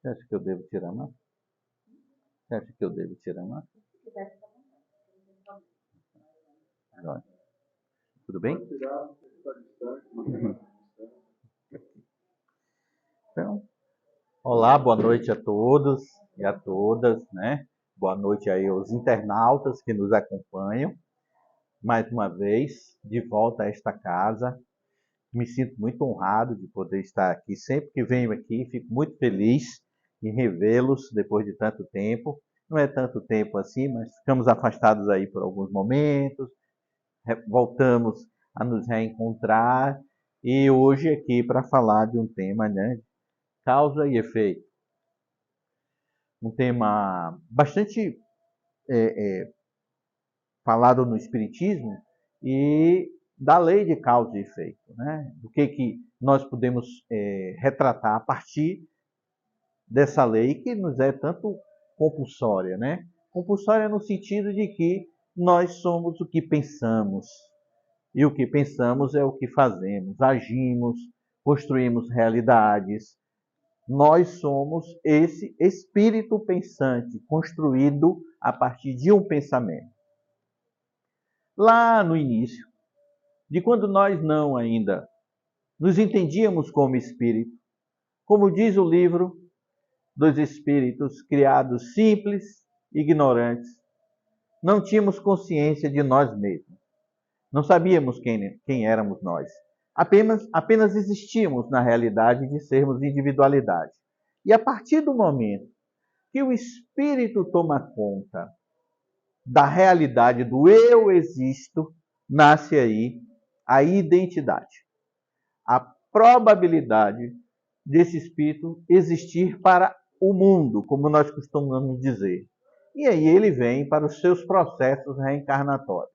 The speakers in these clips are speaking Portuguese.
Você acha que eu devo tirar a máscara? Você acha que eu devo tirar a máscara? Agora. Tudo bem? Então, olá, boa noite a todos e a todas, né? Boa noite aí aos internautas que nos acompanham. Mais uma vez, de volta a esta casa. Me sinto muito honrado de poder estar aqui. Sempre que venho aqui, fico muito feliz em revê-los depois de tanto tempo. Não é tanto tempo assim, mas ficamos afastados aí por alguns momentos. Voltamos a nos reencontrar. E hoje aqui para falar de um tema, né? Causa e efeito. Um tema bastante falado no Espiritismo e da lei de causa e efeito, né? Do que nós podemos retratar a partir dessa lei que nos é tanto compulsória, né? Compulsória no sentido de que nós somos o que pensamos e o que pensamos é o que fazemos, agimos, construímos realidades. Nós somos esse espírito pensante construído a partir de um pensamento. Lá no início, de quando nós não ainda nos entendíamos como espírito, como diz o livro dos espíritos criados simples, ignorantes, não tínhamos consciência de nós mesmos. Não sabíamos quem éramos nós. Apenas existíamos na realidade de sermos individualidade. E a partir do momento que o espírito toma conta da realidade do eu existo, nasce aí a identidade. A probabilidade desse espírito existir para o mundo, como nós costumamos dizer. E aí ele vem para os seus processos reencarnatórios.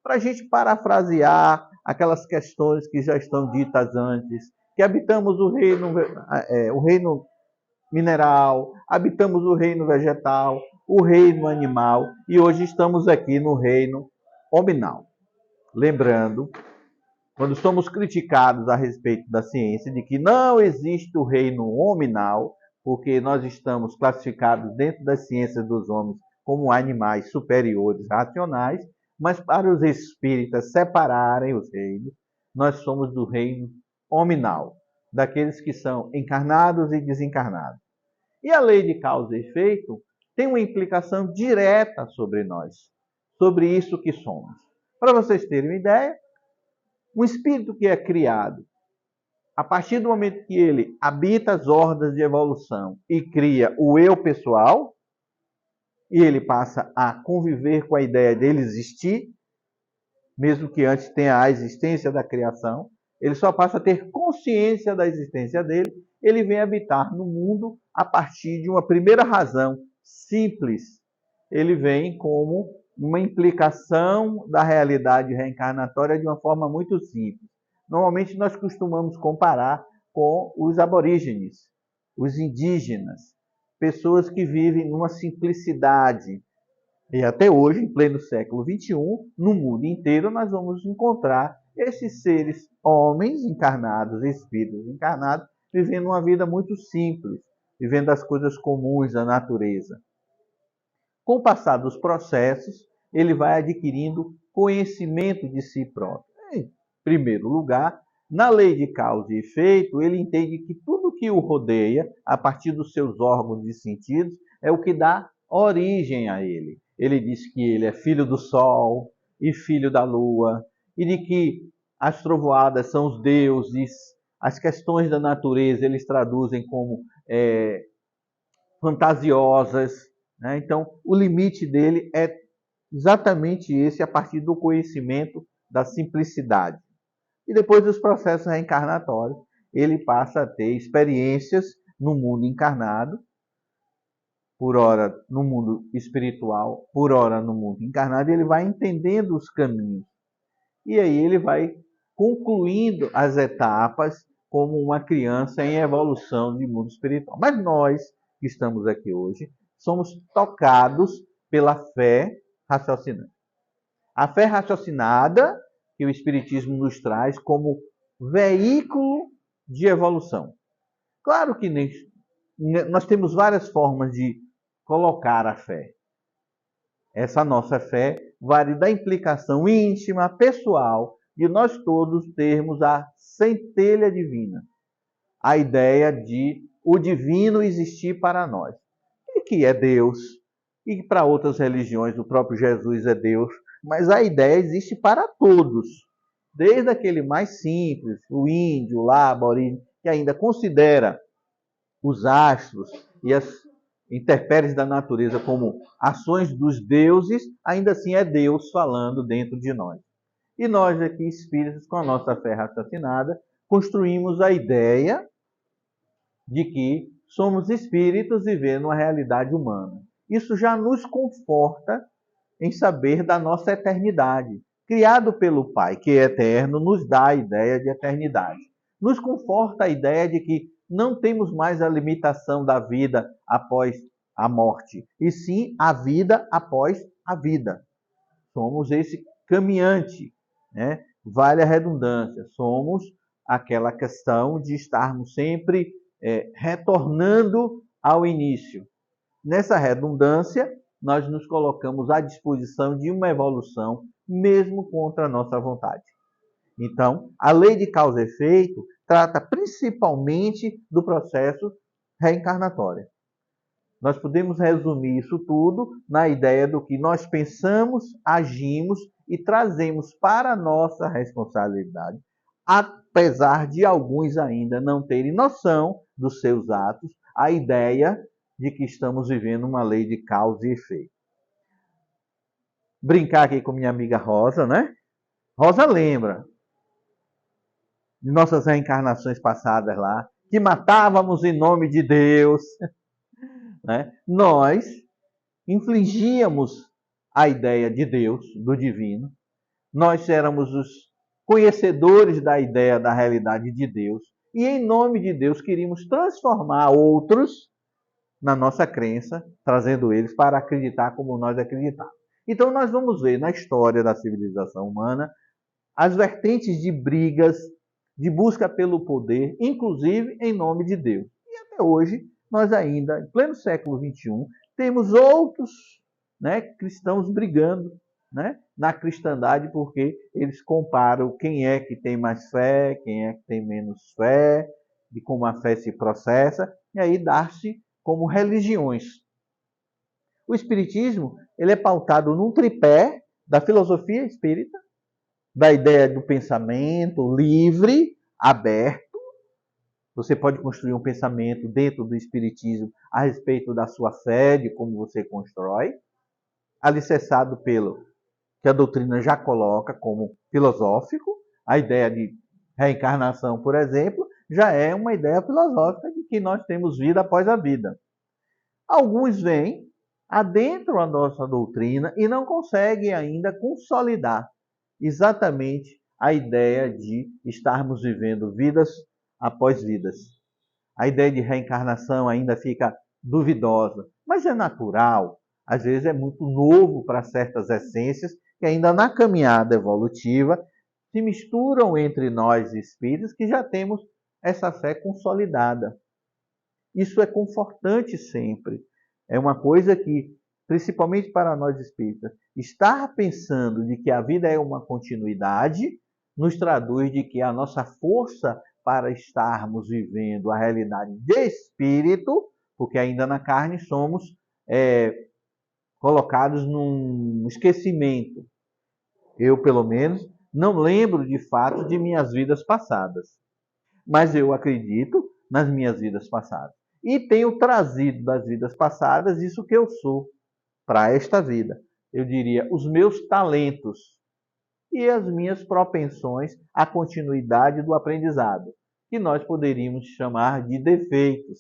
Para a gente parafrasear aquelas questões que já estão ditas antes, que habitamos o reino mineral, habitamos o reino vegetal, o reino animal, e hoje estamos aqui no reino hominal. Lembrando, quando somos criticados a respeito da ciência, de que não existe o reino hominal, porque nós estamos classificados dentro das ciências dos homens como animais superiores racionais, mas para os espíritas separarem os reinos, nós somos do reino hominal, daqueles que são encarnados e desencarnados. E a lei de causa e efeito tem uma implicação direta sobre nós, sobre isso que somos. Para vocês terem uma ideia, um espírito que é criado, a partir do momento que ele habita as hordas de evolução e cria o eu pessoal, e ele passa a conviver com a ideia dele existir, mesmo que antes tenha a existência da criação, ele só passa a ter consciência da existência dele, ele vem habitar no mundo a partir de uma primeira razão simples. Ele vem como uma implicação da realidade reencarnatória de uma forma muito simples. Normalmente nós costumamos comparar com os aborígenes, os indígenas, pessoas que vivem numa simplicidade. E até hoje, em pleno século XXI, no mundo inteiro, nós vamos encontrar esses seres, homens encarnados, espíritos encarnados, vivendo uma vida muito simples, vivendo as coisas comuns da natureza. Com o passar dos processos, ele vai adquirindo conhecimento de si próprio. Em primeiro lugar, na lei de causa e efeito, ele entende que tudo que o rodeia, a partir dos seus órgãos e sentidos, é o que dá origem a ele. Ele diz que ele é filho do sol e filho da lua, e de que as trovoadas são os deuses, as questões da natureza eles traduzem como fantasiosas, né? Então, o limite dele é exatamente esse, a partir do conhecimento da simplicidade. E depois dos processos reencarnatórios, ele passa a ter experiências no mundo encarnado, por ora no mundo espiritual, por ora no mundo encarnado, e ele vai entendendo os caminhos. E aí ele vai concluindo as etapas como uma criança em evolução de mundo espiritual. Mas nós, que estamos aqui hoje, somos tocados pela fé raciocinante. A fé raciocinada que o Espiritismo nos traz como veículo de evolução. Claro que nós temos várias formas de colocar a fé. Essa nossa fé varia da implicação íntima, pessoal, de nós todos termos a centelha divina. A ideia de o divino existir para nós. E que é Deus. E para outras religiões o próprio Jesus é Deus. Mas a ideia existe para todos. Desde aquele mais simples, o índio lá, aborígene, que ainda considera os astros e as intempéries da natureza como ações dos deuses, ainda assim é Deus falando dentro de nós. E nós aqui, espíritos, com a nossa fé raciocinada, construímos a ideia de que somos espíritos vivendo uma realidade humana. Isso já nos conforta em saber da nossa eternidade. Criado pelo Pai, que é eterno, nos dá a ideia de eternidade. Nos conforta a ideia de que não temos mais a limitação da vida após a morte, e sim a vida após a vida. Somos esse caminhante, né? Vale a redundância, somos aquela questão de estarmos sempre retornando ao início. Nessa redundância, nós nos colocamos à disposição de uma evolução, mesmo contra a nossa vontade. Então, a lei de causa e efeito trata principalmente do processo reencarnatório. Nós podemos resumir isso tudo na ideia do que nós pensamos, agimos e trazemos para a nossa responsabilidade, apesar de alguns ainda não terem noção dos seus atos, a ideia de que estamos vivendo uma lei de causa e efeito. Brincar aqui com minha amiga Rosa, né? Rosa lembra de nossas reencarnações passadas lá, que matávamos em nome de Deus, né? Nós infligíamos a ideia de Deus, do divino. Nós éramos os conhecedores da ideia da realidade de Deus e, em nome de Deus, queríamos transformar outros na nossa crença, trazendo eles para acreditar como nós acreditávamos. Então, nós vamos ver na história da civilização humana as vertentes de brigas, de busca pelo poder, inclusive em nome de Deus. E até hoje, nós ainda, em pleno século XXI, temos outros, né, cristãos brigando, né, na cristandade, porque eles comparam quem é que tem mais fé, quem é que tem menos fé, de como a fé se processa, e aí dá-se como religiões. O Espiritismo ele é pautado num tripé da filosofia espírita, da ideia do pensamento livre, aberto. Você pode construir um pensamento dentro do Espiritismo a respeito da sua fé, de como você constrói, alicerçado pelo que a doutrina já coloca como filosófico. A ideia de reencarnação, por exemplo, já é uma ideia filosófica de que nós temos vida após a vida. Alguns vêm, adentram a nossa doutrina e não conseguem ainda consolidar exatamente a ideia de estarmos vivendo vidas após vidas. A ideia de reencarnação ainda fica duvidosa, mas é natural. Às vezes é muito novo para certas essências que ainda na caminhada evolutiva se misturam entre nós espíritos que já temos essa fé consolidada. Isso é confortante sempre. É uma coisa que, principalmente para nós espíritas, estar pensando de que a vida é uma continuidade nos traduz de que a nossa força para estarmos vivendo a realidade de espírito, porque ainda na carne somos colocados num esquecimento. Eu, pelo menos, não lembro de fato de minhas vidas passadas, mas eu acredito nas minhas vidas passadas. E tenho trazido das vidas passadas isso que eu sou para esta vida. Eu diria, os meus talentos e as minhas propensões à continuidade do aprendizado, que nós poderíamos chamar de defeitos.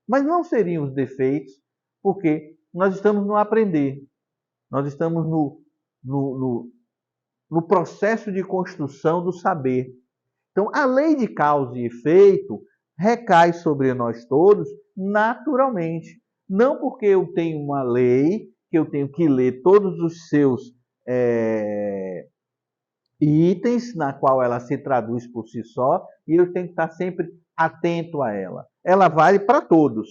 Mas não seriam os defeitos, porque nós estamos no aprender, nós estamos no processo de construção do saber. Então, a lei de causa e efeito recai sobre nós todos naturalmente. Não porque eu tenho uma lei, que eu tenho que ler todos os seus itens, na qual ela se traduz por si só, e eu tenho que estar sempre atento a ela. Ela vale para todos.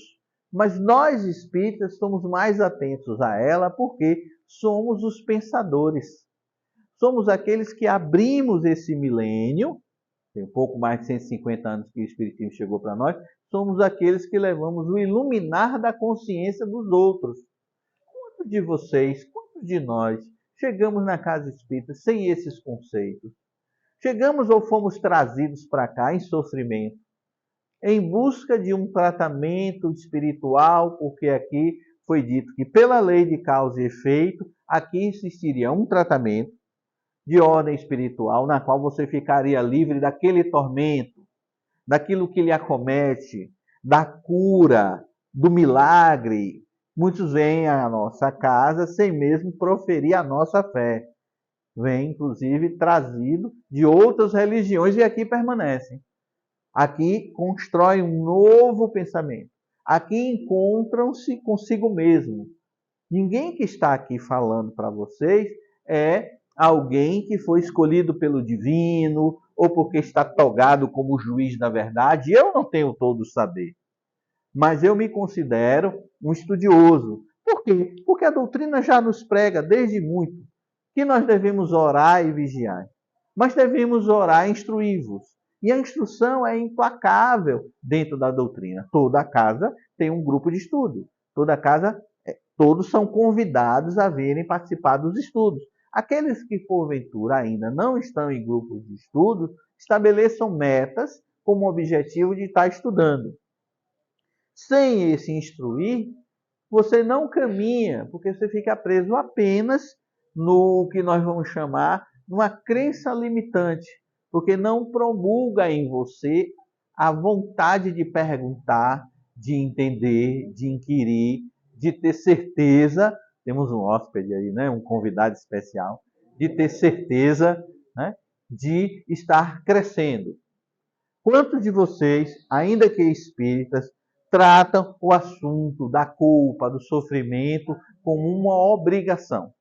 Mas nós espíritas estamos mais atentos a ela porque somos os pensadores. Somos aqueles que abrimos esse milênio, tem um pouco mais de 150 anos que o Espiritismo chegou para nós, somos aqueles que levamos o iluminar da consciência dos outros. Quantos de vocês, quantos de nós chegamos na casa espírita sem esses conceitos? Chegamos ou fomos trazidos para cá em sofrimento, em busca de um tratamento espiritual, porque aqui foi dito que pela lei de causa e efeito, aqui existiria um tratamento de ordem espiritual, na qual você ficaria livre daquele tormento, daquilo que lhe acomete, da cura, do milagre. Muitos vêm à nossa casa sem mesmo proferir a nossa fé. Vêm, inclusive, trazido de outras religiões e aqui permanecem. Aqui constroem um novo pensamento. Aqui encontram-se consigo mesmo. Ninguém que está aqui falando para vocês é alguém que foi escolhido pelo divino ou porque está togado como juiz da verdade. Eu não tenho todo o saber, mas eu me considero um estudioso. Por quê? Porque a doutrina já nos prega desde muito que nós devemos orar e vigiar, mas devemos orar e instruir-vos. E a instrução é implacável dentro da doutrina. Toda casa tem um grupo de estudo. Toda casa, todos são convidados a virem participar dos estudos. Aqueles que, porventura, ainda não estão em grupos de estudo, estabeleçam metas como objetivo de estar estudando. Sem esse instruir, você não caminha, porque você fica preso apenas no que nós vamos chamar uma crença limitante, porque não promulga em você a vontade de perguntar, de entender, de inquirir, de ter certeza. Temos um hóspede aí, né? Um convidado especial, de ter certeza, né? De estar crescendo. Quantos de vocês, ainda que espíritas, tratam o assunto da culpa, do sofrimento, como uma obrigação?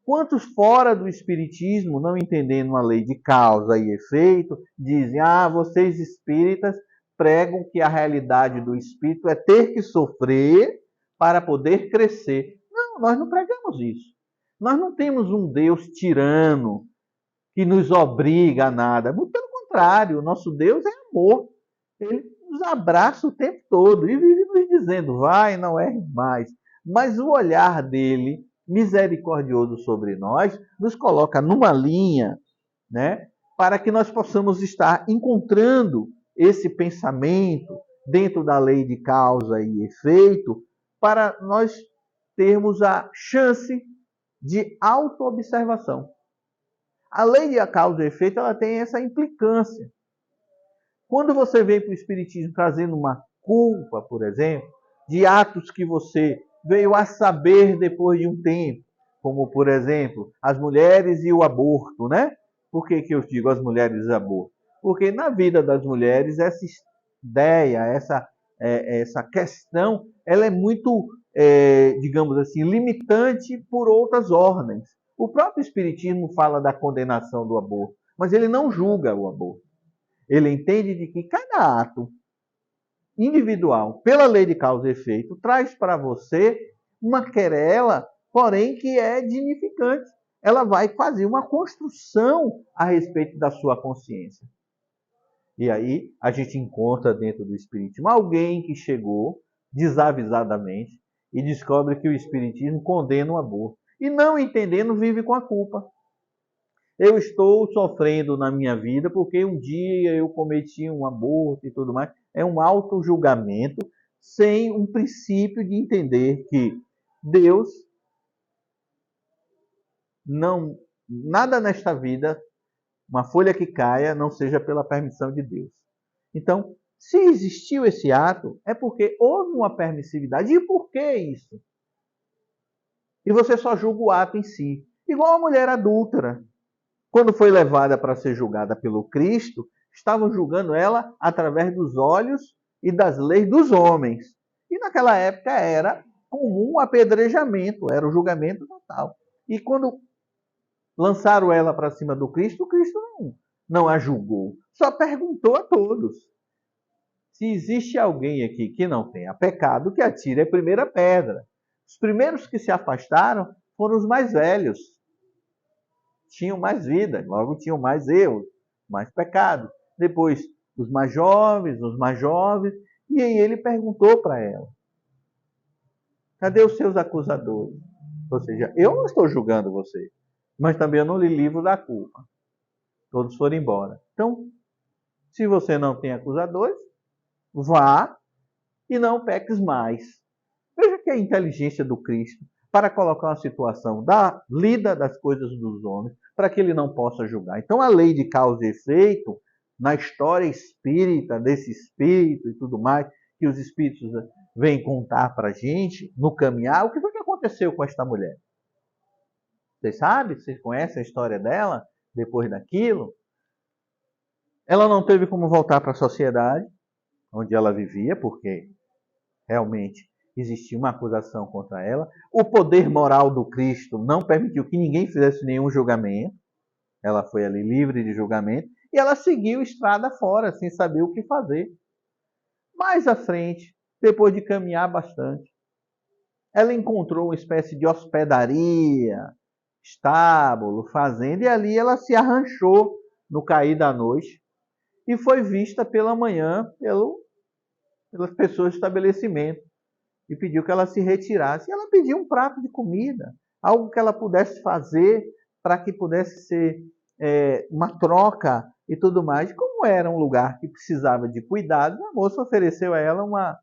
Quantos fora do espiritismo, não entendendo a lei de causa e efeito, dizem: vocês espíritas pregam que a realidade do espírito é ter que sofrer para poder crescer. Não, nós não pregamos isso. Nós não temos um Deus tirano que nos obriga a nada. Muito pelo contrário, o nosso Deus é amor. Ele nos abraça o tempo todo e vive nos dizendo: vai, não erres mais. Mas o olhar dele, misericordioso sobre nós, nos coloca numa linha, né, para que nós possamos estar encontrando esse pensamento dentro da lei de causa e efeito, para nós termos a chance de autoobservação. A lei de causa e efeito, ela tem essa implicância. Quando você vem para o Espiritismo trazendo uma culpa, por exemplo, de atos que você veio a saber depois de um tempo, como, por exemplo, as mulheres e o aborto, né? Por que eu digo as mulheres e o aborto? Porque na vida das mulheres, essa ideia, essa questão, ela é muito, digamos assim, limitante por outras ordens. O próprio Espiritismo fala da condenação do aborto, mas ele não julga o aborto. Ele entende de que cada ato individual, pela lei de causa e efeito, traz para você uma querela, porém que é dignificante. Ela vai fazer uma construção a respeito da sua consciência. E aí a gente encontra dentro do Espiritismo alguém que chegou desavisadamente e descobre que o Espiritismo condena o aborto. E não entendendo, vive com a culpa. Eu estou sofrendo na minha vida porque um dia eu cometi um aborto e tudo mais. É um auto-julgamento sem um princípio de entender que Deus não... Nada nesta vida, uma folha que caia, não seja pela permissão de Deus. Então, se existiu esse ato, é porque houve uma permissividade. E por que isso? E você só julga o ato em si. Igual a mulher adúltera. Quando foi levada para ser julgada pelo Cristo, estavam julgando ela através dos olhos e das leis dos homens. E naquela época era comum o apedrejamento, era o julgamento total. E quando lançaram ela para cima do Cristo, o Cristo não a julgou, só perguntou a todos. Se existe alguém aqui que não tenha pecado, que atire a primeira pedra. Os primeiros que se afastaram foram os mais velhos. Tinham mais vida, logo tinham mais erros, mais pecado. Depois, os mais jovens, e aí ele perguntou para ela: cadê os seus acusadores? Ou seja, eu não estou julgando você, mas também eu não lhe livro da culpa. Todos foram embora. Então, se você não tem acusadores, vá e não peques mais. Veja que a inteligência do Cristo para colocar uma situação da lida das coisas dos homens, para que ele não possa julgar. Então, a lei de causa e efeito, na história espírita, desse espírito e tudo mais, que os espíritos vêm contar para a gente, no caminhar, o que foi que aconteceu com esta mulher? Vocês sabem? Vocês conhecem a história dela, depois daquilo? Ela não teve como voltar para a sociedade onde ela vivia, porque realmente existia uma acusação contra ela. O poder moral do Cristo não permitiu que ninguém fizesse nenhum julgamento. Ela foi ali livre de julgamento e ela seguiu estrada fora, sem saber o que fazer. Mais à frente, depois de caminhar bastante, ela encontrou uma espécie de hospedaria, estábulo, fazenda, e ali ela se arranchou no cair da noite e foi vista pela manhã pelas pessoas do estabelecimento e pediu que ela se retirasse. E ela pediu um prato de comida, algo que ela pudesse fazer para que pudesse ser uma troca e tudo mais. Como era um lugar que precisava de cuidado, a moça ofereceu a ela uma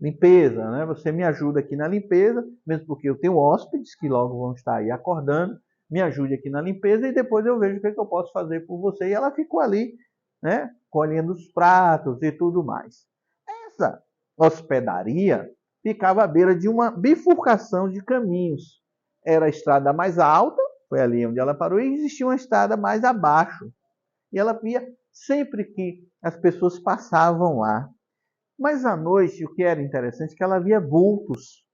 limpeza, né? Você me ajuda aqui na limpeza, mesmo porque eu tenho hóspedes que logo vão estar aí acordando, me ajude aqui na limpeza e depois eu vejo o que eu posso fazer por você. E ela ficou ali, né, colhendo os pratos e tudo mais. Essa hospedaria ficava à beira de uma bifurcação de caminhos. Era a estrada mais alta, foi ali onde ela parou, e existia uma estrada mais abaixo. E ela via sempre que as pessoas passavam lá. Mas à noite, o que era interessante é que ela via vultos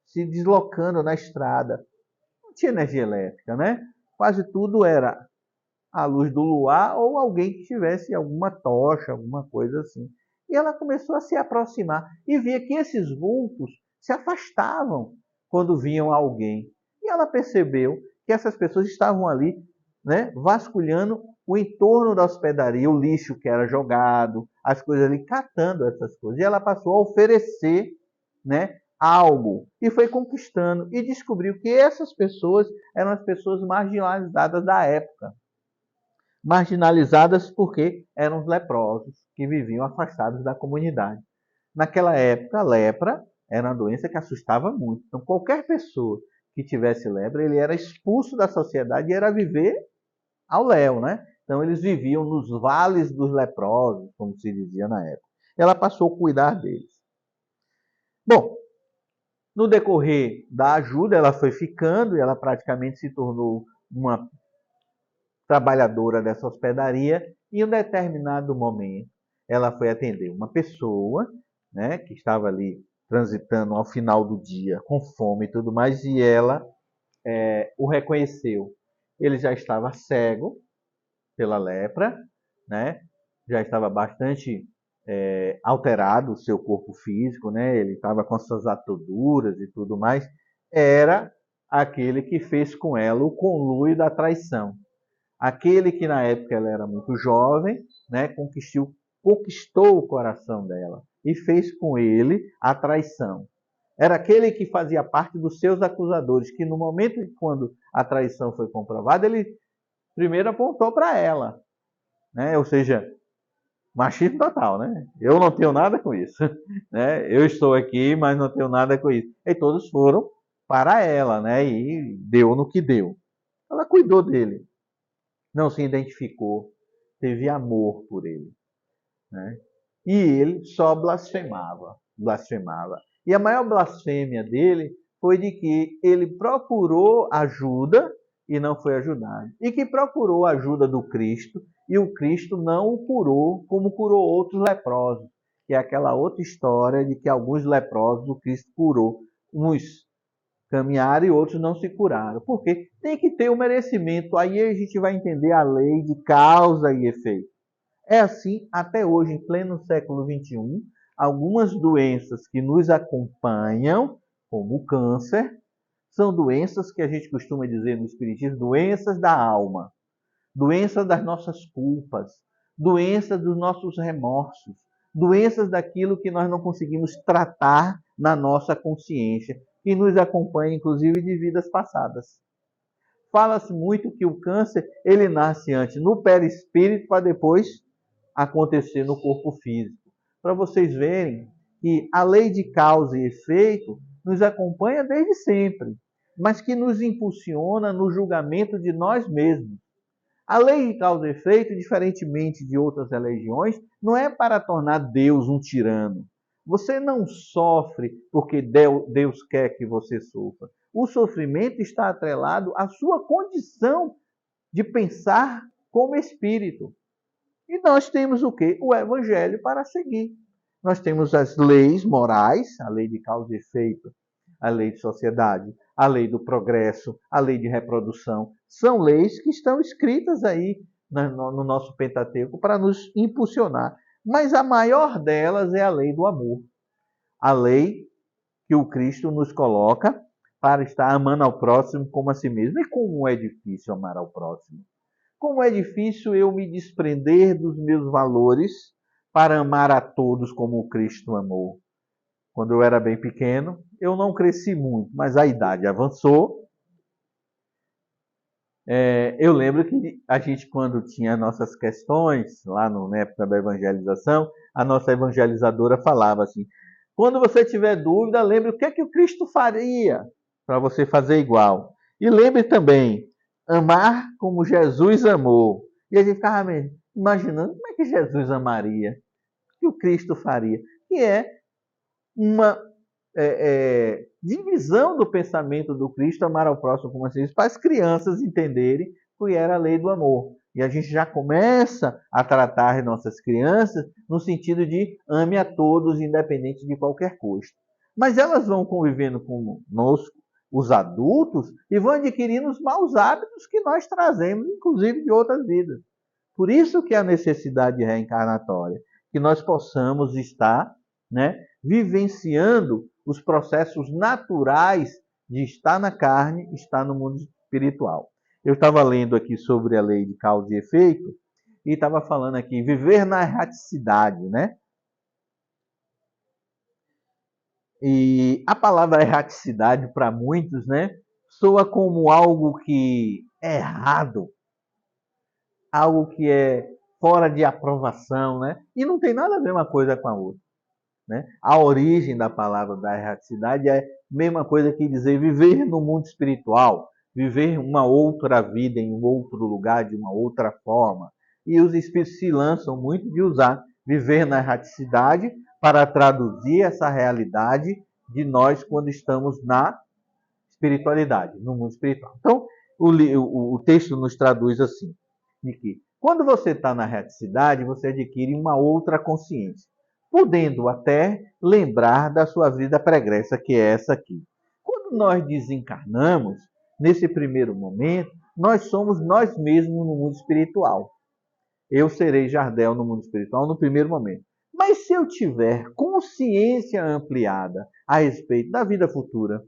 se deslocando na estrada. Não tinha energia elétrica, né? Quase tudo era a luz do luar ou alguém que tivesse alguma tocha, alguma coisa assim. E ela começou a se aproximar e via que esses vultos se afastavam quando viam alguém. E ela percebeu que essas pessoas estavam ali, né, vasculhando o entorno da hospedaria, o lixo que era jogado, as coisas ali, catando essas coisas. E ela passou a oferecer, né, algo e foi conquistando e descobriu que essas pessoas eram as pessoas marginalizadas da época. Marginalizadas porque eram os leprosos que viviam afastados da comunidade. Naquela época, a lepra era uma doença que assustava muito. Então, qualquer pessoa que tivesse lepra, ele era expulso da sociedade e era viver ao léu, né? Então, eles viviam nos vales dos leprosos, como se dizia na época. Ela passou a cuidar deles. Bom, no decorrer da ajuda, ela foi ficando e ela praticamente se tornou uma trabalhadora dessa hospedaria. E em um determinado momento, ela foi atender uma pessoa, né, que estava ali transitando ao final do dia com fome e tudo mais, e ela o reconheceu. Ele já estava cego pela lepra, né? Já estava bastante alterado o seu corpo físico, né? Ele estava com suas ataduras e tudo mais. Era aquele que fez com ela o conluio da traição. Aquele que na época ela era muito jovem, né? Conquistou o coração dela e fez com ele a traição. Era aquele que fazia parte dos seus acusadores, que no momento quando a traição foi comprovada, ele primeiro apontou para ela, né? Ou seja, machismo total, né? Eu não tenho nada com isso, né? Eu estou aqui, mas não tenho nada com isso. E todos foram para ela, né? E deu no que deu. Ela cuidou dele, não se identificou, teve amor por ele, né? E ele só blasfemava. E a maior blasfêmia dele foi de que ele procurou ajuda e não foi ajudado. E que procurou a ajuda do Cristo e o Cristo não o curou como curou outros leprosos. Que é aquela outra história de que alguns leprosos o Cristo curou. Uns caminharam e outros não se curaram. Porque tem que ter o merecimento. Aí a gente vai entender a lei de causa e efeito. É assim até hoje, em pleno século XXI, algumas doenças que nos acompanham, como o câncer, são doenças que a gente costuma dizer no Espiritismo, doenças da alma, doenças das nossas culpas, doenças dos nossos remorsos, doenças daquilo que nós não conseguimos tratar na nossa consciência, que nos acompanha, inclusive, de vidas passadas. Fala-se muito que o câncer, ele nasce antes no perispírito para depois acontecer no corpo físico. Para vocês verem que a lei de causa e efeito nos acompanha desde sempre, mas que nos impulsiona no julgamento de nós mesmos. A lei de causa e efeito, diferentemente de outras religiões, não é para tornar Deus um tirano. Você não sofre porque Deus quer que você sofra. O sofrimento está atrelado à sua condição de pensar como espírito. E nós temos o quê? O Evangelho para seguir. Nós temos as leis morais, a lei de causa e efeito, a lei de sociedade, a lei do progresso, a lei de reprodução. São leis que estão escritas aí no nosso Pentateuco para nos impulsionar. Mas a maior delas é a lei do amor. A lei que o Cristo nos coloca para estar amando ao próximo como a si mesmo. E como é difícil amar ao próximo. Como é difícil eu me desprender dos meus valores para amar a todos como o Cristo amou. Quando eu era bem pequeno, eu não cresci muito, mas a idade avançou. Eu lembro que a gente, quando tinha nossas questões, lá na época da evangelização, a nossa evangelizadora falava assim, quando você tiver dúvida, lembre o que é que o Cristo faria para você fazer igual. E lembre também, amar como Jesus amou. E a gente ficava imaginando como é que Jesus amaria, o que o Cristo faria. Que é uma divisão do pensamento do Cristo, amar ao próximo como assim, para as crianças entenderem que era a lei do amor. E a gente já começa a tratar nossas crianças no sentido de ame a todos, independente de qualquer custo. Mas elas vão convivendo conosco, os adultos, e vão adquirindo os maus hábitos que nós trazemos, inclusive de outras vidas. Por isso que a necessidade reencarnatória, que nós possamos estar, vivenciando os processos naturais de estar na carne, estar no mundo espiritual. Eu estava lendo aqui sobre a lei de causa e efeito e estava falando aqui, viver na erraticidade, né? E a palavra erraticidade para muitos, soa como algo que é errado, algo que é fora de aprovação, E não tem nada a ver uma coisa com a outra. A origem da palavra da erraticidade é a mesma coisa que dizer viver no mundo espiritual, viver uma outra vida em um outro lugar, de uma outra forma. E os espíritos se lançam muito de usar viver na erraticidade para traduzir essa realidade de nós quando estamos na espiritualidade, no mundo espiritual. Então, o texto nos traduz assim, de que quando você está na erraticidade, você adquire uma outra consciência, podendo até lembrar da sua vida pregressa, que é essa aqui. Quando nós desencarnamos, nesse primeiro momento, nós somos nós mesmos no mundo espiritual. Eu serei Jardel no mundo espiritual no primeiro momento. Mas se eu tiver consciência ampliada a respeito da vida futura,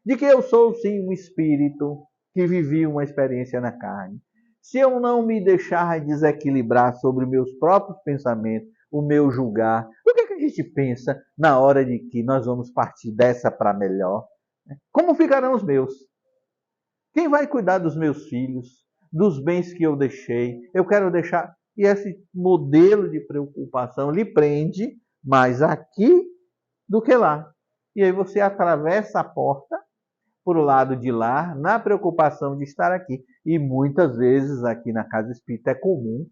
de que eu sou sim um espírito que vivi uma experiência na carne, se eu não me deixar desequilibrar sobre meus próprios pensamentos, o meu julgar, o que é que a gente pensa na hora de que nós vamos partir dessa para melhor? Como ficarão os meus? Quem vai cuidar dos meus filhos, dos bens que eu deixei? Eu quero deixar... E esse modelo de preocupação lhe prende mais aqui do que lá. E aí você atravessa a porta por o lado de lá, na preocupação de estar aqui. E muitas vezes aqui na casa espírita é comum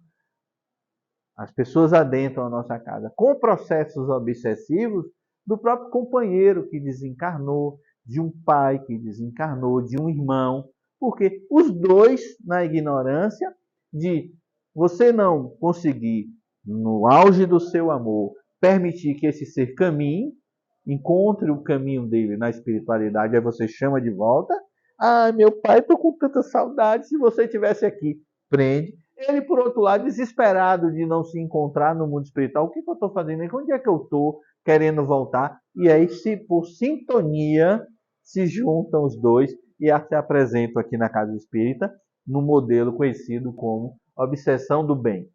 as pessoas adentram a nossa casa com processos obsessivos do próprio companheiro que desencarnou, de um pai que desencarnou, de um irmão, porque os dois, na ignorância de você não conseguir, no auge do seu amor, permitir que esse ser caminhe, encontre o caminho dele na espiritualidade, aí você chama de volta. Ah, meu pai, estou com tanta saudade, se você estivesse aqui. Prende, Ele, por outro lado, desesperado de não se encontrar no mundo espiritual. O que eu estou fazendo aqui? Onde é que eu estou querendo voltar? E aí, se por sintonia, se juntam os dois e se apresentam aqui na Casa Espírita, no modelo conhecido como obsessão do bem.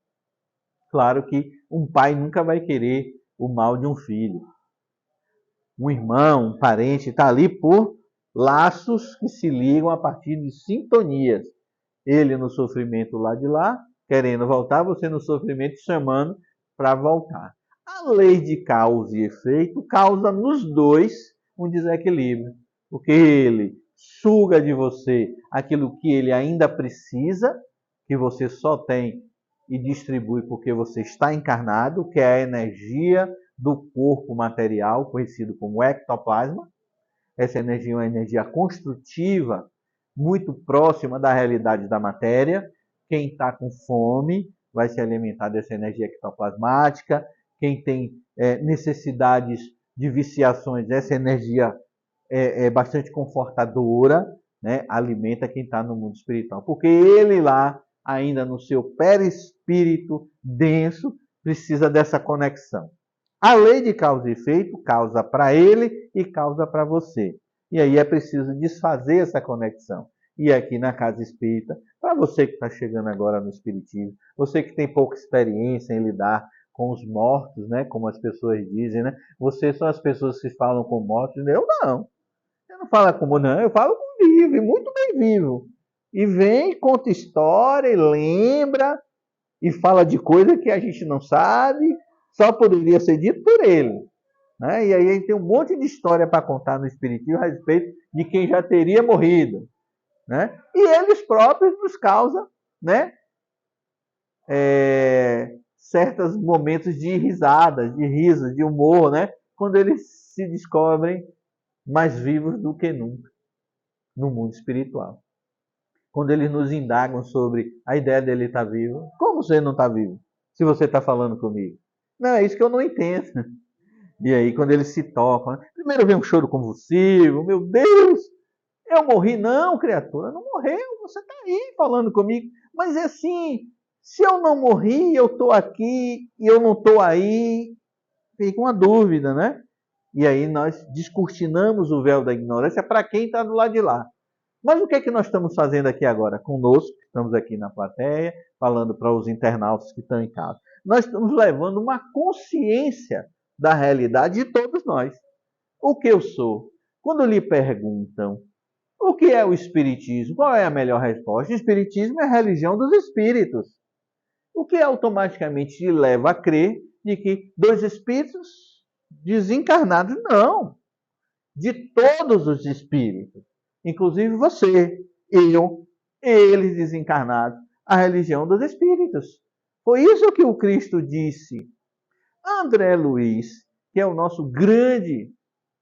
Claro que um pai nunca vai querer o mal de um filho. Um irmão, um parente, está ali por laços que se ligam a partir de sintonias. Ele no sofrimento lá de lá, querendo voltar, você no sofrimento chamando para voltar. A lei de causa e efeito causa nos dois um desequilíbrio, porque ele suga de você aquilo que ele ainda precisa, que você só tem e distribui porque você está encarnado, que é a energia do corpo material, conhecido como ectoplasma. Essa energia é uma energia construtiva, muito próxima da realidade da matéria. Quem está com fome vai se alimentar dessa energia ectoplasmática. Quem tem necessidades de viciações, essa energia é bastante confortadora, né? Alimenta quem está no mundo espiritual. Porque ele lá, ainda no seu perispírito denso, precisa dessa conexão. A lei de causa e efeito causa para ele e causa para você. E aí é preciso desfazer essa conexão. E aqui na Casa Espírita, para você que está chegando agora no Espiritismo, você que tem pouca experiência em lidar com os mortos, né? Como as pessoas dizem, né? Vocês são as pessoas que falam com mortos. Eu não. Eu não falo com morto, não. Eu falo com vivo, e muito bem vivo. E vem, conta história, e lembra, e fala de coisa que a gente não sabe, só poderia ser dito por ele. Né? E aí a gente tem um monte de história para contar no Espiritismo a respeito de quem já teria morrido. Né? E eles próprios nos causam, né? Certos momentos de risadas, de risos, de humor, né? Quando eles se descobrem mais vivos do que nunca no mundo espiritual. Quando eles nos indagam sobre a ideia dele estar vivo. Como você não está vivo? Se você está falando comigo. Não, é isso que eu não entendo. E aí, quando eles se tocam, né? Primeiro vem um choro convulsivo. Meu Deus, eu morri. Não, criatura, não morreu. Você está aí falando comigo. Mas é assim, se eu não morri, eu estou aqui e eu não estou aí, fica uma dúvida, né? E aí nós descortinamos o véu da ignorância para quem está do lado de lá. Mas o que é que nós estamos fazendo aqui agora? Conosco, estamos aqui na plateia, falando para os internautas que estão em casa. Nós estamos levando uma consciência da realidade de todos nós. O que eu sou? Quando lhe perguntam o que é o Espiritismo, qual é a melhor resposta? O Espiritismo é a religião dos espíritos. O que automaticamente lhe leva a crer de que dois espíritos desencarnados? Não. De todos os espíritos. Inclusive você, eu, eles desencarnados, a religião dos espíritos. Foi isso que o Cristo disse. André Luiz, que é o nosso grande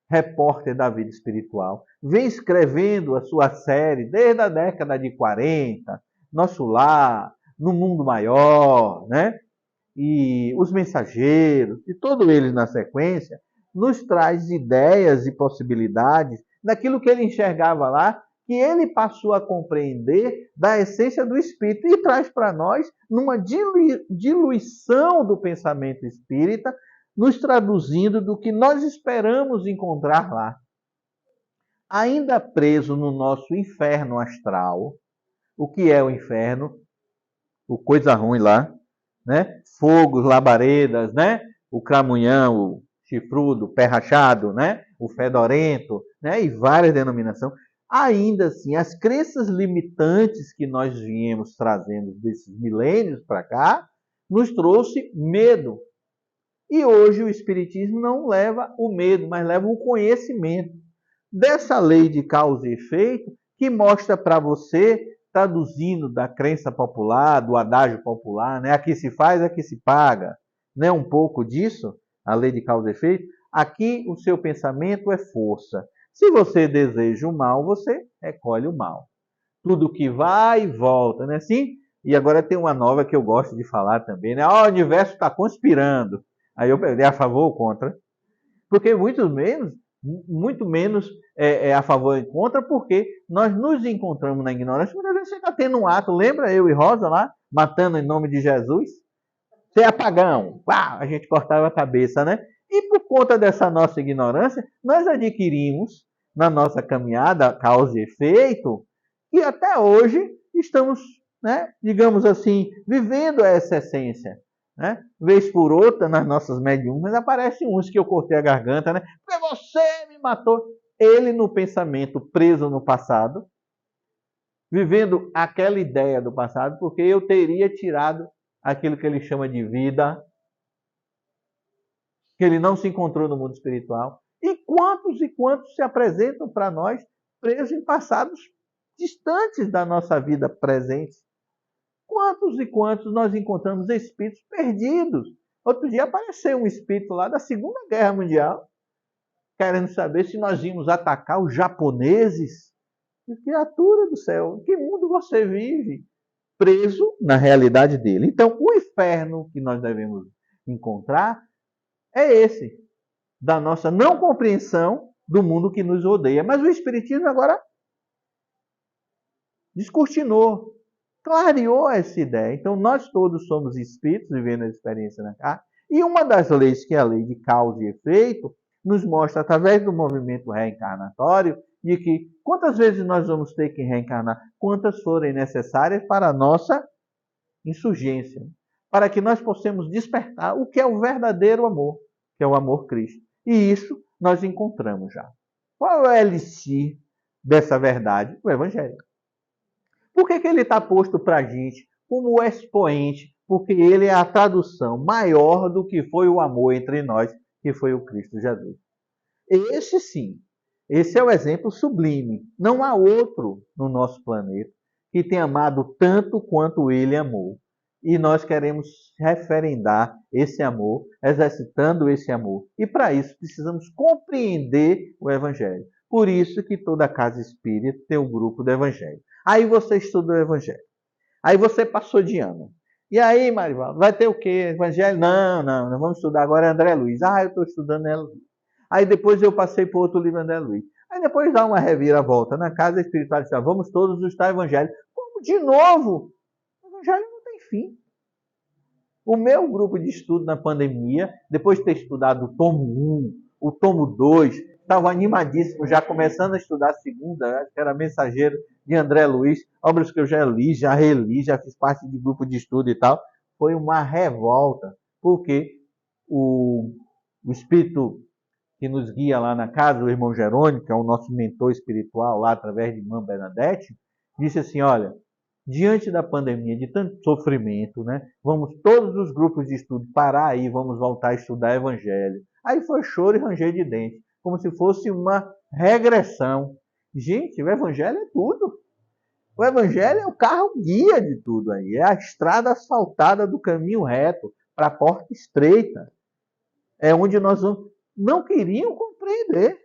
repórter da vida espiritual, vem escrevendo a sua série desde a década de 40, Nosso Lar, No Mundo Maior, né? E Os Mensageiros, e todos eles na sequência, nos traz ideias e possibilidades daquilo que ele enxergava lá, que ele passou a compreender da essência do Espírito e traz para nós, numa diluição do pensamento espírita, nos traduzindo do que nós esperamos encontrar lá. Ainda preso no nosso inferno astral, o que é o inferno? O coisa ruim lá, né? Fogos, labaredas, né? O cramunhão, o chifrudo, o pé rachado, né? O fedorento, né? E várias denominações. Ainda assim, as crenças limitantes que nós viemos trazendo desses milênios para cá, nos trouxe medo. E hoje o Espiritismo não leva o medo, mas leva o conhecimento dessa lei de causa e efeito, que mostra para você, traduzindo da crença popular, do adágio popular, né? Aqui se faz, aqui se paga. Né? Um pouco disso, a lei de causa e efeito. Aqui o seu pensamento é força. Se você deseja o mal, você recolhe o mal. Tudo que vai e volta, não é assim? E agora tem uma nova que eu gosto de falar também, né? O universo está conspirando. Aí eu perdi a favor ou contra. Porque muito menos a favor e contra, porque nós nos encontramos na ignorância. Muitas vezes você está tendo um ato, lembra eu e Rosa lá? matando em nome de Jesus. Você é pagão. A gente cortava a cabeça, né? E por conta dessa nossa ignorância, nós adquirimos na nossa caminhada causa e efeito, e até hoje estamos, né, digamos assim, vivendo essa essência. Né? Vez por outra, nas nossas mediúnicas, aparecem uns que eu cortei a garganta, né? Porque você me matou. Ele no pensamento, preso no passado, vivendo aquela ideia do passado, porque eu teria tirado aquilo que ele chama de vida, que ele não se encontrou no mundo espiritual. E quantos se apresentam para nós presos em passados distantes da nossa vida presente? Quantos e quantos nós encontramos espíritos perdidos? Outro dia apareceu um espírito lá da Segunda Guerra Mundial, querendo saber se nós íamos atacar os japoneses. Que criatura do céu, em que mundo você vive? Preso na realidade dele. Então, o inferno que nós devemos encontrar é esse, da nossa não compreensão do mundo que nos rodeia. Mas o Espiritismo agora descortinou, clareou essa ideia. Então, nós todos somos espíritos vivendo a experiência na Terra. E uma das leis, que é a lei de causa e efeito, nos mostra, através do movimento reencarnatório, de que quantas vezes nós vamos ter que reencarnar, quantas forem necessárias para a nossa insurgência, para que nós possamos despertar o que é o verdadeiro amor, que é o amor Cristo. E isso nós encontramos já. Qual é o elixir dessa verdade? O Evangelho. Por que ele está posto para a gente como expoente? Porque ele é a tradução maior do que foi o amor entre nós, que foi o Cristo Jesus. Esse sim, esse é o exemplo sublime. Não há outro no nosso planeta que tenha amado tanto quanto ele amou. E nós queremos referendar esse amor, exercitando esse amor. E para isso precisamos compreender o Evangelho. Por isso que toda casa espírita tem um grupo do Evangelho. Aí você estuda o Evangelho. Aí você passou de ano. E aí, Marivaldo, vai ter o quê? Evangelho? Não vamos estudar agora André Luiz. Eu estou estudando André Luiz. Aí depois eu passei por outro livro André Luiz. Aí depois dá uma reviravolta na casa espiritual. Vamos todos estudar Evangelho. Como de novo? O Evangelho não tem fim. O meu grupo de estudo na pandemia, depois de ter estudado o tomo 1, o tomo 2, estava animadíssimo, já começando a estudar a segunda, que era Mensageiro de André Luiz, obras que eu já li, já reli, já fiz parte de grupo de estudo e tal. Foi uma revolta, porque o espírito que nos guia lá na casa, o irmão Jerônimo, que é o nosso mentor espiritual lá através de irmã Bernadette, disse assim, olha, diante da pandemia, de tanto sofrimento, né, vamos todos os grupos de estudo parar aí, vamos voltar a estudar Evangelho. Aí foi choro e ranger de dente, como se fosse uma regressão. Gente, o Evangelho é tudo. O Evangelho é o carro guia de tudo aí, é a estrada asfaltada do caminho reto para a porta estreita. É onde nós vamos. Não queriam compreender.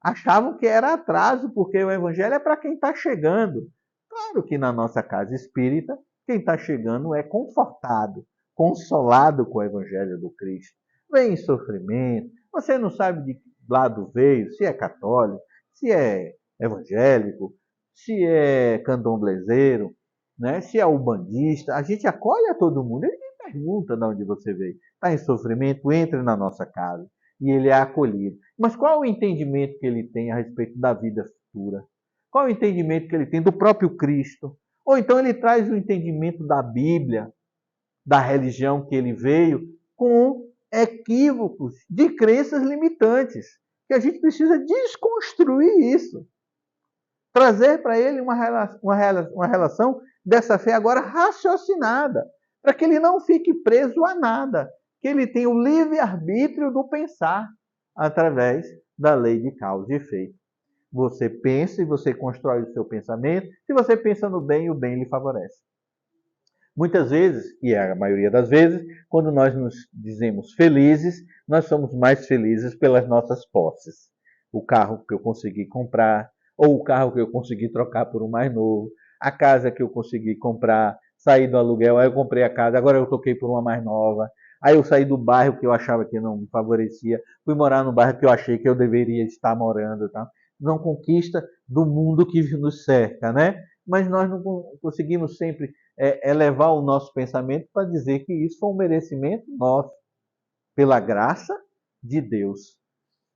Achavam que era atraso, porque o Evangelho é para quem está chegando. Claro que na nossa casa espírita, quem está chegando é confortado, consolado com o Evangelho do Cristo. Vem em sofrimento, você não sabe de que lado veio, se é católico, se é evangélico, se é candomblezeiro, né? Se é ubandista. A gente acolhe a todo mundo. Ele nem pergunta de onde você veio. Está em sofrimento, entre na nossa casa. E ele é acolhido. Mas qual é o entendimento que ele tem a respeito da vida futura? Qual é o entendimento que ele tem do próprio Cristo? Ou então ele traz o entendimento da Bíblia, da religião que ele veio, com equívocos de crenças limitantes. Que a gente precisa desconstruir isso. Trazer para ele uma relação dessa fé agora raciocinada, para que ele não fique preso a nada, que ele tenha o livre-arbítrio do pensar, através da lei de causa e efeito. Você pensa e você constrói o seu pensamento. Se você pensa no bem, o bem lhe favorece. Muitas vezes, e é a maioria das vezes, quando nós nos dizemos felizes, nós somos mais felizes pelas nossas posses. O carro que eu consegui comprar, ou o carro que eu consegui trocar por um mais novo, a casa que eu consegui comprar, sair do aluguel, aí eu comprei a casa, agora eu troquei por uma mais nova. Aí eu saí do bairro que eu achava que não me favorecia, fui morar no bairro que eu achei que eu deveria estar morando. Tá? Não conquista do mundo que nos cerca, né? Mas nós não conseguimos sempre elevar o nosso pensamento para dizer que isso foi um merecimento nosso, pela graça de Deus.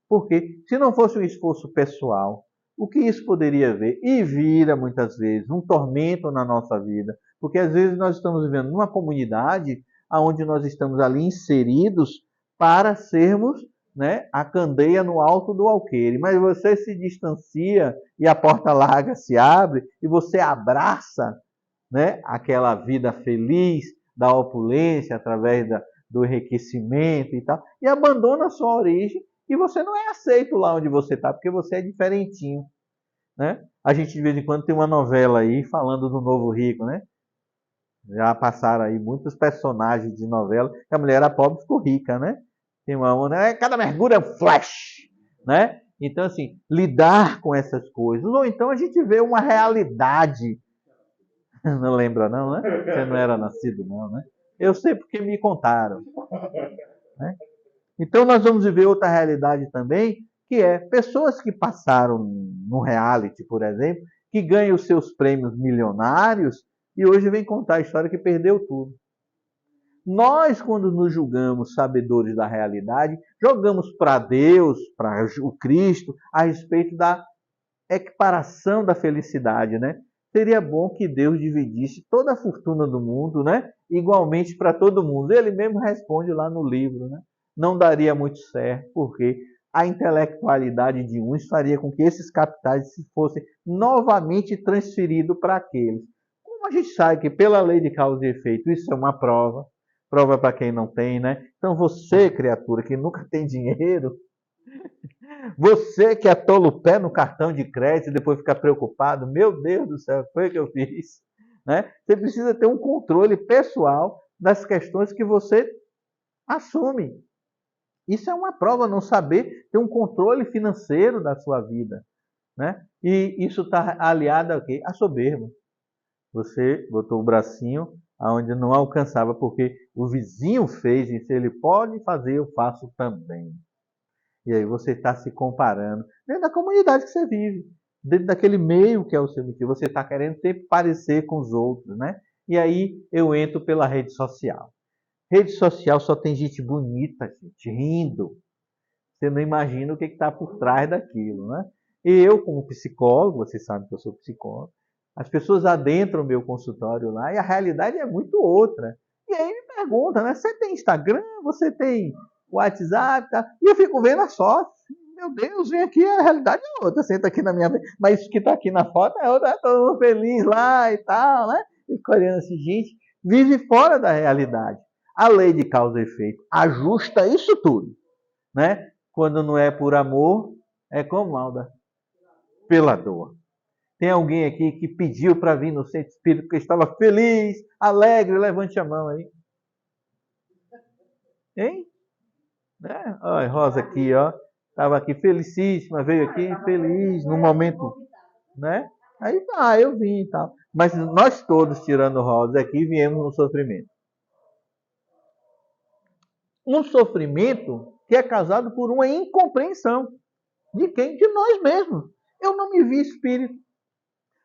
Porque se não fosse um esforço pessoal, o que isso poderia haver? E vira, muitas vezes, um tormento na nossa vida. Porque às vezes nós estamos vivendo numa comunidade onde nós estamos ali inseridos para sermos, né, a candeia no alto do alqueire. Mas você se distancia e a porta larga se abre e você abraça, né, aquela vida feliz da opulência através do enriquecimento e tal, e abandona a sua origem e você não é aceito lá onde você está, porque você é diferentinho, né? A gente de vez em quando tem uma novela aí falando do novo rico, né? Já passaram aí muitos personagens de novela, que a mulher era pobre e ficou rica, né? Tem uma, cada mergulho é um flash, né? Então, assim, lidar com essas coisas. Ou então a gente vê uma realidade. Não lembra não, né? Você não era nascido não, né? Eu sei porque me contaram, né? Então nós vamos viver outra realidade também, que é pessoas que passaram no reality, por exemplo, que ganham os seus prêmios milionários e hoje vem contar a história que perdeu tudo. Nós, quando nos julgamos sabedores da realidade, jogamos para Deus, para o Cristo, a respeito da equiparação da felicidade, né? Seria bom que Deus dividisse toda a fortuna do mundo, né? Igualmente para todo mundo. Ele mesmo responde lá no livro, né? Não daria muito certo, porque a intelectualidade de uns faria com que esses capitais fossem novamente transferidos para aqueles. Como a gente sabe que pela lei de causa e efeito isso é uma prova, prova para quem não tem, né? Então você, criatura, que nunca tem dinheiro, você que atola o pé no cartão de crédito e depois fica preocupado, meu Deus do céu, foi o que eu fiz? Né? Você precisa ter um controle pessoal das questões que você assume. Isso é uma prova, não saber ter um controle financeiro da sua vida. Né? E isso está aliado a quê? A soberba. Você botou o bracinho aonde não alcançava, porque o vizinho fez, e se ele pode fazer, eu faço também. E aí você está se comparando dentro da comunidade que você vive, dentro daquele meio que é o seu meio. Você está querendo sempre parecer com os outros, né? E aí eu entro pela rede social. Rede social só tem gente bonita, gente, rindo. Você não imagina o que está por trás daquilo, né? E eu, como psicólogo, você sabe que eu sou psicólogo, as pessoas adentram o meu consultório lá e a realidade é muito outra. E aí me perguntam, né? Você tem Instagram? Você tem WhatsApp? Tá? E eu fico vendo as fotos. Meu Deus, vem aqui, a realidade é outra. Senta aqui na minha frente. Mas isso que está aqui na foto é outra, todo mundo feliz lá e tal, né? E fico olhando assim, gente, vive fora da realidade. A lei de causa e efeito ajusta isso tudo, né? Quando não é por amor, é como, Alda? Pela dor. Tem alguém aqui que pediu para vir no centro espírita porque estava feliz, alegre? Levante a mão aí. Hein? Né? Olha, Rosa aqui, ó. Estava aqui felicíssima, veio aqui feliz no momento, né? Aí tá, eu vim e tal. Mas nós todos, tirando Rosa aqui, viemos no sofrimento. Um sofrimento que é causado por uma incompreensão. De quem? De nós mesmos. Eu não me vi espírito.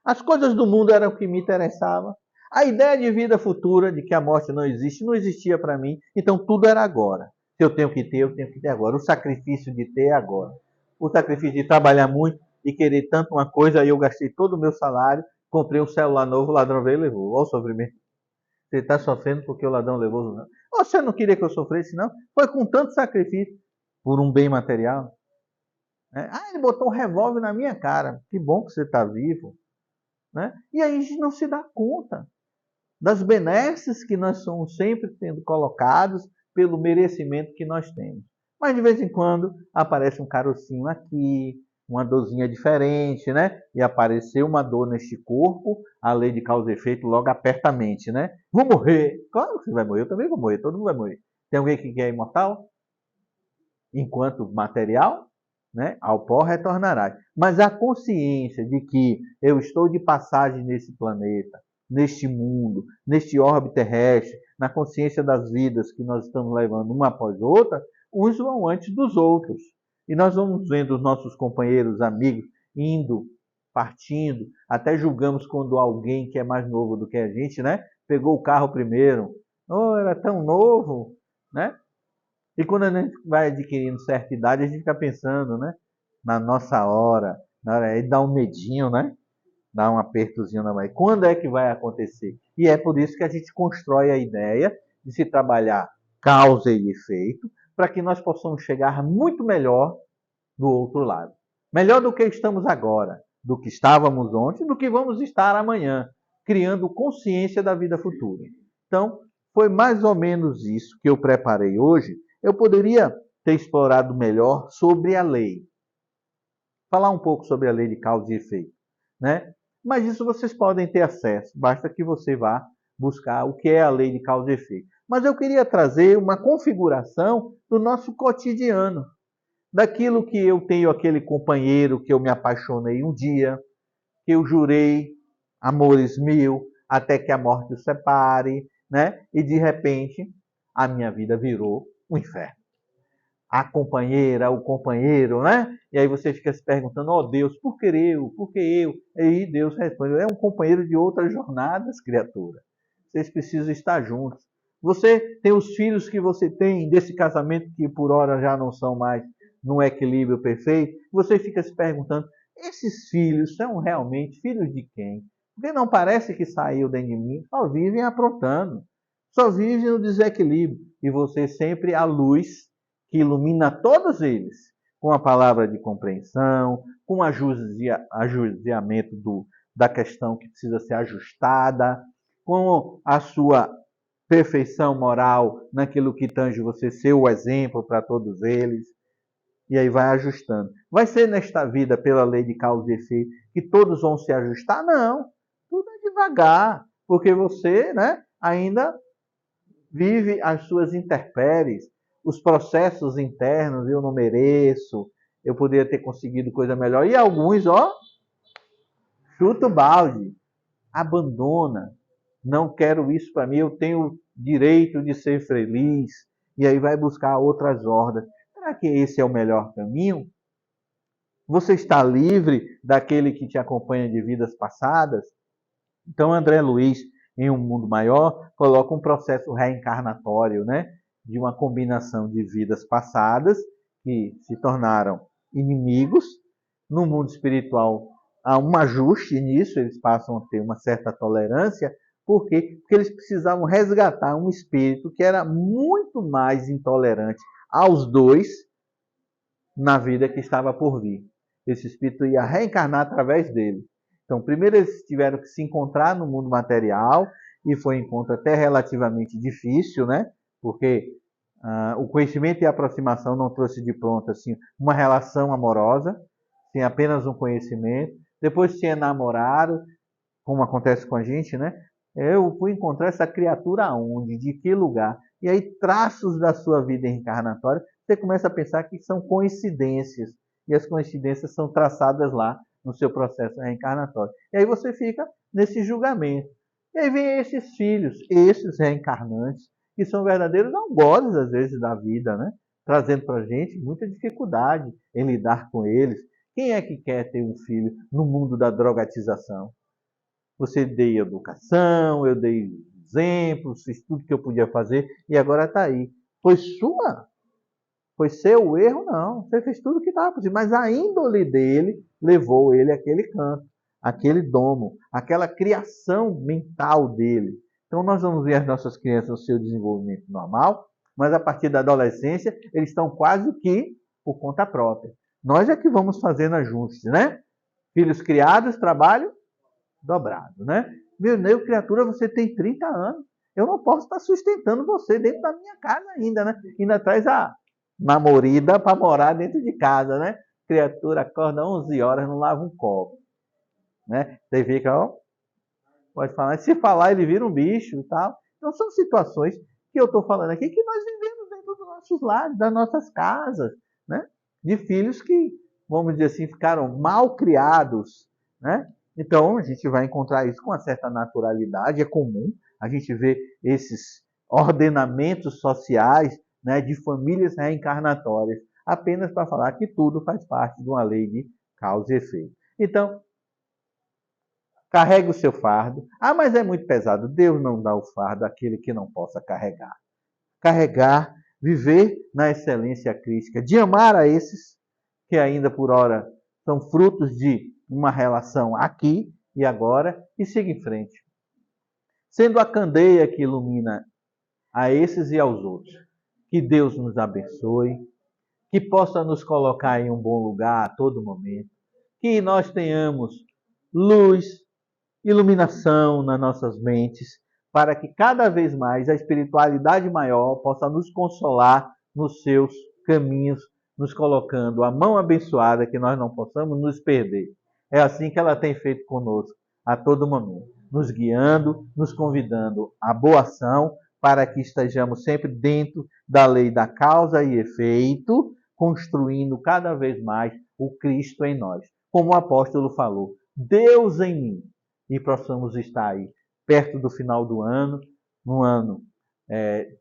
As coisas do mundo eram o que me interessava. A ideia de vida futura, de que a morte não existe, não existia para mim. Então tudo era agora. Se eu tenho que ter, eu tenho que ter agora. O sacrifício de ter é agora. O sacrifício de trabalhar muito e querer tanto uma coisa, aí eu gastei todo o meu salário, comprei um celular novo, o ladrão veio e levou. Olha o sofrimento. Você está sofrendo porque o ladrão levou. Não. Você não queria que eu sofresse, não? Foi com tanto sacrifício por um bem material. Ele botou um revólver na minha cara. Que bom que você está vivo. Né? E aí a gente não se dá conta das benesses que nós somos sempre tendo colocados pelo merecimento que nós temos. Mas de vez em quando aparece um carocinho aqui, uma dorzinha diferente, né? E apareceu uma dor neste corpo, a lei de causa e efeito logo aperta a mente, né? Vou morrer. Claro que você vai morrer, eu também vou morrer, todo mundo vai morrer. Tem alguém que quer imortal? Enquanto material? Né? Ao pó retornarás. Mas a consciência de que eu estou de passagem nesse planeta, neste mundo, neste orbe terrestre, na consciência das vidas que nós estamos levando uma após outra, uns vão antes dos outros. E nós vamos vendo os nossos companheiros, amigos, indo, partindo, até julgamos quando alguém que é mais novo do que a gente, né, pegou o carro primeiro, oh, era tão novo, né? E quando a gente vai adquirindo certa idade, a gente fica pensando, né? Na nossa hora, aí dá um medinho, né? Dá um apertozinho na mão. Quando é que vai acontecer? E é por isso que a gente constrói a ideia de se trabalhar causa e efeito, para que nós possamos chegar muito melhor do outro lado. Melhor do que estamos agora, do que estávamos ontem, do que vamos estar amanhã, criando consciência da vida futura. Então, foi mais ou menos isso que eu preparei hoje. Eu poderia ter explorado melhor sobre a lei. Falar um pouco sobre a lei de causa e efeito, né? Mas isso vocês podem ter acesso, basta que você vá buscar o que é a lei de causa e efeito. Mas eu queria trazer uma configuração do nosso cotidiano, daquilo que eu tenho aquele companheiro que eu me apaixonei um dia, que eu jurei amores mil, até que a morte os separe, né? E de repente a minha vida virou um inferno. A companheira, o companheiro, né? E aí você fica se perguntando, ó Deus, por que eu? Por que eu? E aí Deus responde, é um companheiro de outras jornadas, criatura. Vocês precisam estar juntos. Você tem os filhos que você tem desse casamento que por hora já não são mais num equilíbrio perfeito. Você fica se perguntando, esses filhos são realmente filhos de quem? Porque não parece que saiu dentro de mim, só vivem aprontando, só vivem no desequilíbrio. E você sempre a luz que ilumina todos eles, com a palavra de compreensão, com o ajuizamento da questão que precisa ser ajustada, com a sua perfeição moral naquilo que tange você ser o exemplo para todos eles. E aí vai ajustando. Vai ser nesta vida, pela lei de causa e efeito, que todos vão se ajustar? Não. Tudo é devagar, porque você, né, ainda vive as suas intempéries, os processos internos, eu não mereço, eu poderia ter conseguido coisa melhor. E alguns, ó, chuta o balde, abandona, não quero isso para mim, eu tenho direito de ser feliz, e aí vai buscar outras ordens. Será que esse é o melhor caminho? Você está livre daquele que te acompanha de vidas passadas? Então, André Luiz, em Um Mundo Maior, coloca um processo reencarnatório, né? De uma combinação de vidas passadas que se tornaram inimigos. No mundo espiritual, há um ajuste nisso, eles passam a ter uma certa tolerância. Por quê? Porque eles precisavam resgatar um espírito que era muito mais intolerante aos dois na vida que estava por vir. Esse espírito ia reencarnar através dele. Então, primeiro eles tiveram que se encontrar no mundo material, e foi um encontro até relativamente difícil, né? Porque o conhecimento e a aproximação não trouxe de pronto assim, uma relação amorosa, sem apenas um conhecimento. Depois se enamoraram, como acontece com a gente, né? Eu fui encontrar essa criatura aonde, de que lugar? E aí, traços da sua vida reencarnatória, você começa a pensar que são coincidências. E as coincidências são traçadas lá no seu processo reencarnatório. E aí você fica nesse julgamento. E aí vem esses filhos, esses reencarnantes, que são verdadeiros algozes, às vezes, da vida, né? Trazendo para a gente muita dificuldade em lidar com eles. Quem é que quer ter um filho no mundo da drogatização? Você dei educação, eu dei exemplos, fiz tudo que eu podia fazer e agora está aí. Foi sua? Foi seu o erro? Não. Você fez tudo o que estava possível, mas a índole dele levou ele àquele canto, àquele domo, àquela criação mental dele. Então nós vamos ver as nossas crianças no seu desenvolvimento normal, mas a partir da adolescência eles estão quase que por conta própria. Nós é que vamos fazendo ajustes, né? Filhos criados, trabalho dobrado, né? Meu, criatura, você tem 30 anos. Eu não posso estar sustentando você dentro da minha casa ainda, né? Ainda traz a namorada para morar dentro de casa, né? Criatura acorda 11 horas, não lava um copo, né? Você fica, ó, pode falar. Se falar, ele vira um bicho e tal. Então, são situações que eu estou falando aqui que nós vivemos dentro dos nossos lares, das nossas casas, né? De filhos que, vamos dizer assim, ficaram mal criados, né? Então, a gente vai encontrar isso com uma certa naturalidade, é comum a gente ver esses ordenamentos sociais, né, de famílias reencarnatórias, apenas para falar que tudo faz parte de uma lei de causa e efeito. Então, Carregue o seu fardo. Ah, mas é muito pesado. Deus não dá o fardo àquele que não possa carregar. Carregar, viver na excelência crística, de amar a esses que ainda por ora são frutos de uma relação aqui e agora, e siga em frente. Sendo a candeia que ilumina a esses e aos outros. Que Deus nos abençoe, que possa nos colocar em um bom lugar a todo momento, que nós tenhamos luz, iluminação nas nossas mentes, para que cada vez mais a espiritualidade maior possa nos consolar nos seus caminhos, nos colocando a mão abençoada, que nós não possamos nos perder. É assim que ela tem feito conosco a todo momento, nos guiando, nos convidando à boa ação, para que estejamos sempre dentro da lei da causa e efeito, construindo cada vez mais o Cristo em nós. Como o apóstolo falou, Deus em mim, e possamos estar aí perto do final do ano, num ano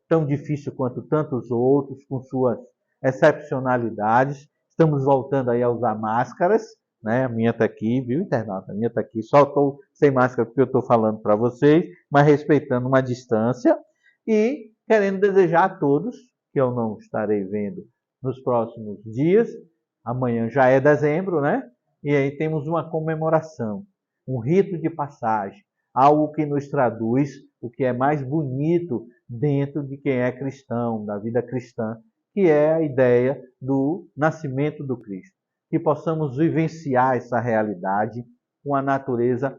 tão difícil quanto tantos outros, com suas excepcionalidades. Estamos voltando aí a usar máscaras, né? A minha está aqui, viu, internauta? A minha está aqui. Só estou sem máscara porque eu estou falando para vocês, mas respeitando uma distância e querendo desejar a todos, que eu não estarei vendo nos próximos dias. Amanhã já é dezembro, né? E aí temos uma comemoração, um rito de passagem, algo que nos traduz o que é mais bonito dentro de quem é cristão, da vida cristã, que é a ideia do nascimento do Cristo. Que possamos vivenciar essa realidade com a natureza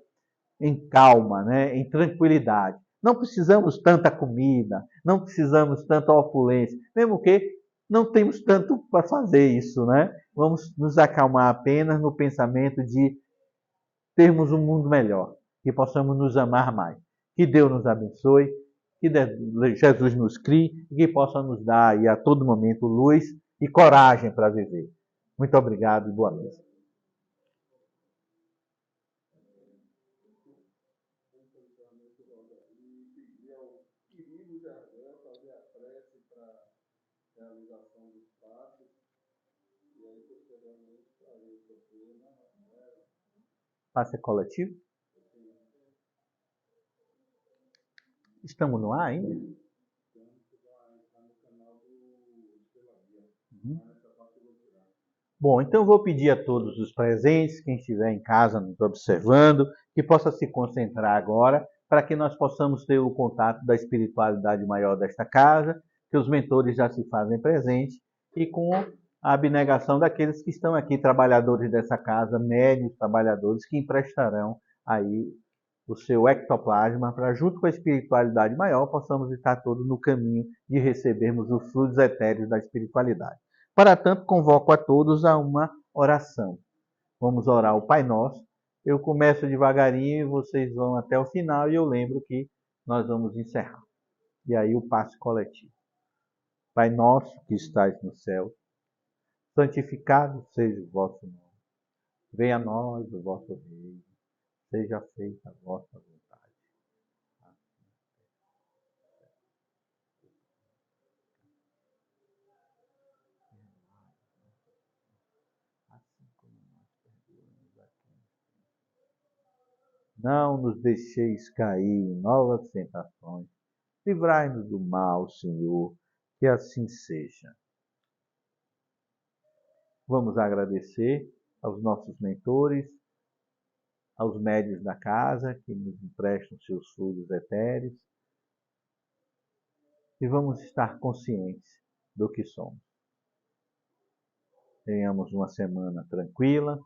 em calma, né? Em tranquilidade. Não precisamos tanta comida, não precisamos tanta opulência, mesmo que não temos tanto para fazer isso, né? Vamos nos acalmar apenas no pensamento de termos um mundo melhor, que possamos nos amar mais. Que Deus nos abençoe, que Jesus nos crie e que possa nos dar aí a todo momento luz e coragem para viver. Muito obrigado e boa noite. Passe coletivo? Estamos no ar ainda? Uhum. Bom, então eu vou pedir a todos os presentes, quem estiver em casa nos observando, que possa se concentrar agora, para que nós possamos ter o contato da espiritualidade maior desta casa, que os mentores já se fazem presentes, e com a abnegação daqueles que estão aqui, trabalhadores dessa casa, médios trabalhadores, que emprestarão aí o seu ectoplasma, para junto com a espiritualidade maior, possamos estar todos no caminho de recebermos os frutos etéreos da espiritualidade. Para tanto, convoco a todos a uma oração. Vamos orar o Pai Nosso. Eu começo devagarinho, vocês vão até o final e eu lembro que nós vamos encerrar. E aí o passe coletivo. Pai Nosso que estais no céu, santificado seja o vosso nome. Venha a nós o vosso reino. Seja feita a vossa vontade. Não nos deixeis cair em novas tentações. Livrai-nos do mal, Senhor, que assim seja. Vamos agradecer aos nossos mentores, aos médios da casa, que nos emprestam seus fluidos etéreos, e vamos estar conscientes do que somos. Tenhamos uma semana tranquila,